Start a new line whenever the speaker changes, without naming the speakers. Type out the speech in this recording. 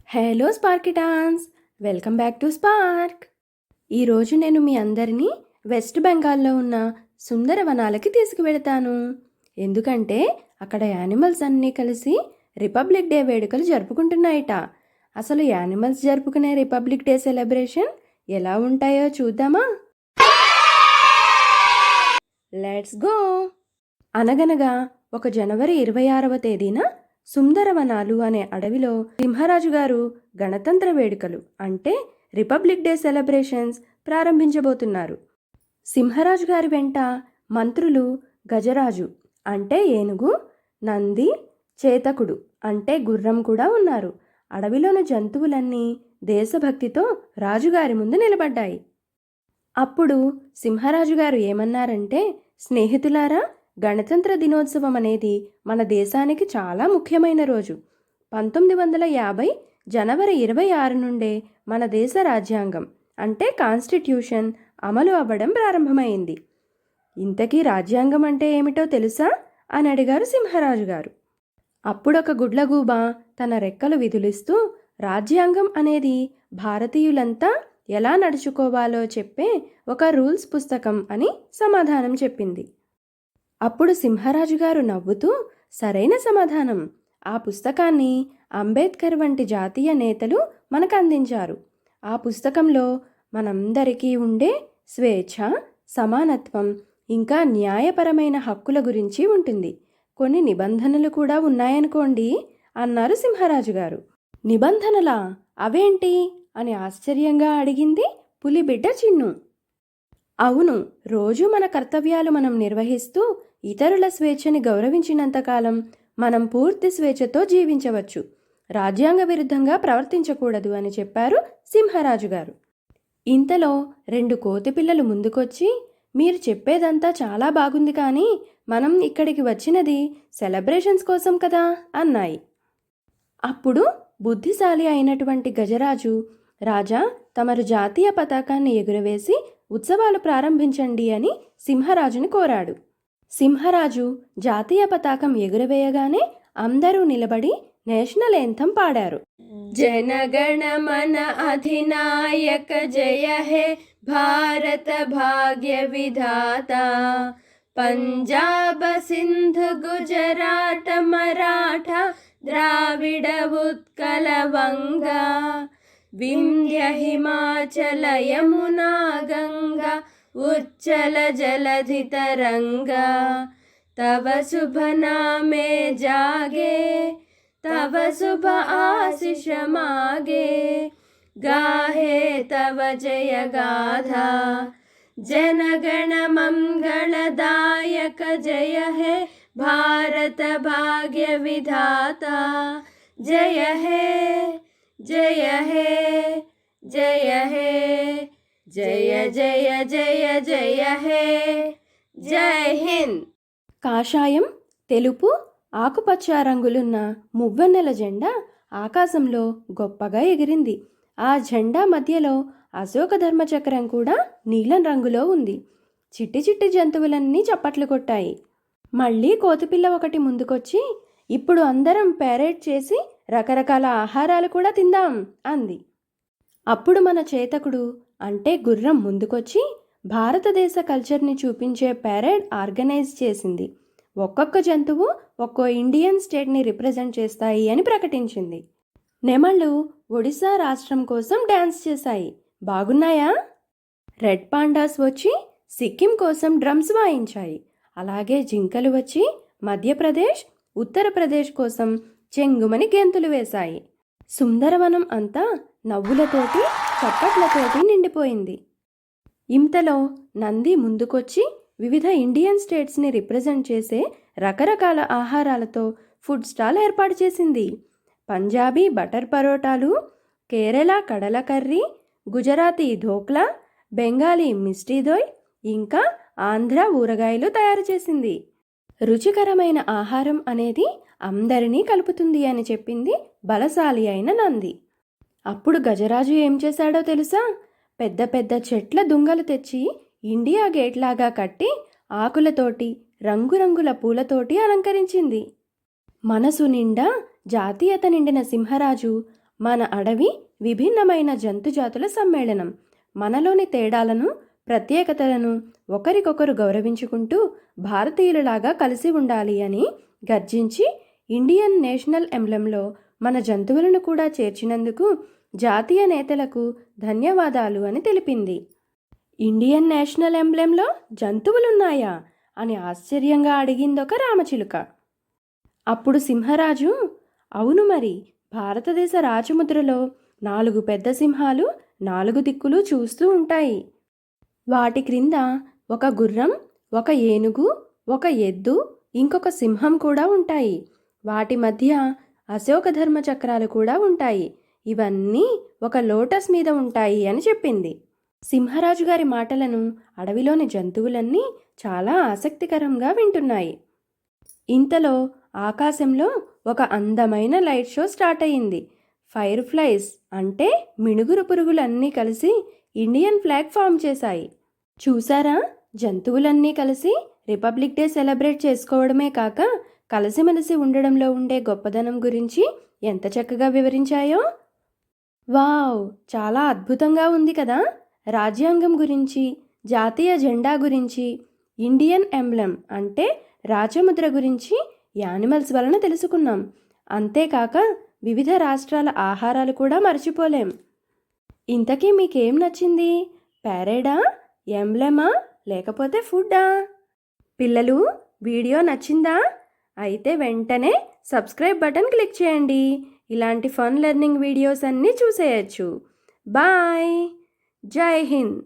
Hello Sparkitans, welcome back to Spark. ఈరోజు నేను మీ అందరినీ వెస్ట్ బెంగాల్లో ఉన్న సుందరవనాలకి తీసుకువెళతాను. ఎందుకంటే అక్కడ యానిమల్స్ అన్నీ కలిసి రిపబ్లిక్ డే వేడుకలు జరుపుకుంటున్నాయట. అసలు యానిమల్స్ జరుపుకునే రిపబ్లిక్ డే సెలబ్రేషన్ ఎలా ఉంటాయో చూద్దామా? Let's go. అనగనగా ఒక జనవరి 26వ తేదీన సుందరవనాలు అనే అడవిలో సింహరాజు గారు గణతంత్ర వేడుకలు అంటే రిపబ్లిక్ డే సెలబ్రేషన్స్ ప్రారంభించబోతున్నారు. సింహరాజు గారి వెంట మంత్రులు గజరాజు అంటే ఏనుగు, నంది, చేతకుడు అంటే గుర్రం కూడా ఉన్నారు. అడవిలోని జంతువులన్నీ దేశభక్తితో రాజుగారి ముందు నిలబడ్డాయి. అప్పుడు సింహరాజు గారు ఏమన్నారంటే, స్నేహితులారా, గణతంత్ర దినోత్సవం అనేది మన దేశానికి చాలా ముఖ్యమైన రోజు. 1950 జనవరి 26 నుండే మన దేశ రాజ్యాంగం అంటే కాన్స్టిట్యూషన్ అమలు అవ్వడం ప్రారంభమైంది. ఇంతకీ రాజ్యాంగం అంటే ఏమిటో తెలుసా అని అడిగారు సింహరాజు గారు. అప్పుడొక గుడ్లగూబ తన రెక్కలు విదిలిస్తూ, రాజ్యాంగం అనేది భారతీయులంతా ఎలా నడుచుకోవాలో చెప్పే ఒక రూల్స్ పుస్తకం అని సమాధానం చెప్పింది. అప్పుడు సింహరాజు గారు నవ్వుతూ, సరైన సమాధానం, ఆ పుస్తకాన్ని అంబేద్కర్ వంటి జాతీయ నేతలు మనకు అందించారు. ఆ పుస్తకంలో మనందరికీ ఉండే స్వేచ్ఛ, సమానత్వం, ఇంకా న్యాయపరమైన హక్కుల గురించి ఉంటుంది. కొన్ని నిబంధనలు కూడా ఉన్నాయనుకోండి అన్నారు సింహరాజు గారు. నిబంధనలా? అవేంటి అని ఆశ్చర్యంగా అడిగింది పులిబిడ్డ చిన్ను. అవును, రోజు మన కర్తవ్యాలు మనం నిర్వహిస్తూ ఇతరుల స్వేచ్ఛని గౌరవించినంతకాలం మనం పూర్తి స్వేచ్ఛతో జీవించవచ్చు. రాజ్యాంగ విరుద్ధంగా ప్రవర్తించకూడదు అని చెప్పారు సింహరాజు గారు. ఇంతలో 2 కోతిపిల్లలు ముందుకొచ్చి, మీరు చెప్పేదంతా చాలా బాగుంది, కానీ మనం ఇక్కడికి వచ్చినది సెలబ్రేషన్స్ కోసం కదా అన్నాయి. అప్పుడు బుద్ధిశాలి అయినటువంటి గజరాజు, రాజా, తమరు జాతీయ పతాకాన్ని ఎగురవేసి ఉత్సవాలు ప్రారంభించండి అని సింహరాజుని కోరాడు. సింహరాజు జాతీయ పతాకం ఎగురవేయగానే అందరూ నిలబడి నేషనల్ యాంథమ్ పాడారు. జనగణమన అధినాయక జయ హే భారత భాగ్య విధాత, పంజాబ సింధు గుజరాట మరాఠ ద్రావిడ ఉత్కల వంగా, వింధ్య హిమాచల యమునా గంగా ఉచ్చల జలధి తరంగా, తవ శుభ నామే జాగే, తవ శుభ ఆశిష మాగే, గాహే తవ జయ గాథా, జనగణ మంగళదాయక జయ హే భారత భాగ్య విధాత, జయ హే జయ హే జయ హే జయ జయ జయ జయ హే, జై హింద్. కాషాయం, తెలుపు, ఆకుపచ్చ రంగులున్న మువ్వన్నెల జెండా ఆకాశంలో గొప్పగా ఎగిరింది. ఆ జెండా మధ్యలో అశోక ధర్మచక్రం కూడా నీలం రంగులో ఉంది. చిట్టి చిట్టి జంతువులన్నీ చప్పట్లు కొట్టాయి. మళ్ళీ కోతిపిల్ల ఒకటి ముందుకొచ్చి, ఇప్పుడు అందరం పెరేడ్ చేసి రకరకాల ఆహారాలు కూడా తిందాం అంది. అప్పుడు మన చేతకుడు అంటే గుర్రం ముందుకొచ్చి భారతదేశ కల్చర్ని చూపించే పెరేడ్ ఆర్గనైజ్ చేసింది. ఒక్కొక్క జంతువు ఒక్కో ఇండియన్ స్టేట్ని రిప్రజెంట్ చేస్తాయి అని ప్రకటించింది. నెమళ్ళు ఒడిశా రాష్ట్రం కోసం డ్యాన్స్ చేశాయి. బాగున్నాయా? రెడ్ పాండాస్ వచ్చి సిక్కిం కోసం డ్రమ్స్ వాయించాయి. అలాగే జింకలు వచ్చి మధ్యప్రదేశ్, ఉత్తరప్రదేశ్ కోసం చెంగుమని గెంతులు వేశాయి. సుందరవనం అంతా నవ్వులతోటి చప్పట్లతోటి నిండిపోయింది. ఇంతలో నంది ముందుకొచ్చి వివిధ ఇండియన్ స్టేట్స్ని రిప్రజెంట్ చేసే రకరకాల ఆహారాలతో ఫుడ్ స్టాల్ ఏర్పాటు చేసింది. పంజాబీ బటర్ పరోటాలు, కేరళ కడల కర్రీ, గుజరాతీ ధోక్లా, బెంగాలీ మిస్టీ దోయ్, ఇంకా ఆంధ్ర ఊరగాయలు తయారు చేసింది. రుచికరమైన ఆహారం అనేది అందరినీ కలుపుతుంది అని చెప్పింది బలశాలి అయిన నంది. అప్పుడు గజరాజు ఏం చేశాడో తెలుసా? పెద్ద పెద్ద చెట్ల దుంగలు తెచ్చి ఇండియా గేట్ లాగా కట్టి ఆకులతోటి రంగురంగుల పూలతోటి అలంకరించింది. మనసు నిండా జాతీయత నిండిన సింహరాజు మన అడవి విభిన్నమైన జంతుజాతుల సమ్మేళనం. మనలోని తేడాలను, ప్రత్యేకతలను ఒకరికొకరు గౌరవించుకుంటూ భారతీయులలాగా కలిసి ఉండాలి అని గర్జించి ఇండియన్ నేషనల్ ఎంబ్లెంలో మన జంతువులను కూడా చేర్చినందుకు జాతీయ నేతలకు ధన్యవాదాలు అని తెలిపింది. ఇండియన్ నేషనల్ ఎంబ్లెంలో జంతువులున్నాయా అని ఆశ్చర్యంగా అడిగిందొక రామచిలుక. అప్పుడు సింహరాజు, అవును మరి, భారతదేశ రాజముద్రలో 4 పెద్ద సింహాలు 4 దిక్కులు చూస్తూ ఉంటాయి. వాటి క్రింద ఒక గుర్రం, ఒక ఏనుగు, ఒక ఎద్దు, ఇంకొక సింహం కూడా ఉంటాయి. వాటి మధ్య అశోక ధర్మ చక్రాలు కూడా ఉంటాయి. ఇవన్నీ ఒక లోటస్ మీద ఉంటాయి అని చెప్పింది. సింహరాజు గారి మాటలను అడవిలోని జంతువులన్నీ చాలా ఆసక్తికరంగా వింటున్నాయి. ఇంతలో ఆకాశంలో ఒక అందమైన లైట్ షో స్టార్ట్ అయ్యింది. ఫైర్ ఫ్లైస్ అంటే మిణుగురు పురుగులన్నీ కలిసి ఇండియన్ ఫ్లాగ్ ఫామ్ చేశాయి. చూసారా, జంతువులన్నీ కలిసి రిపబ్లిక్ డే సెలబ్రేట్ చేసుకోవడమే కాక కలిసిమెలిసి ఉండడంలో ఉండే గొప్పదనం గురించి ఎంత చక్కగా వివరించాయో. వావ్, చాలా అద్భుతంగా ఉంది కదా. రాజ్యాంగం గురించి, జాతీయ జెండా గురించి, ఇండియన్ ఎంబ్లెం అంటే రాజముద్ర గురించి, యానిమల్స్ వలన తెలుసుకున్నాం. అంతేకాక వివిధ రాష్ట్రాల ఆహారాలు కూడా మర్చిపోలేం. ఇంతకీ మీకేం నచ్చింది? ప్యారేడా, ఎంబ్లెమా, లేకపోతే ఫుడ్డా? పిల్లలు, వీడియో నచ్చిందా? అయితే వెంటనే సబ్స్క్రైబ్ బటన్ క్లిక్ చేయండి. ఇలాంటి ఫన్ లెర్నింగ్ వీడియోస్ అన్నీ చూసేయచ్చు. బాయ్. జై హింద్.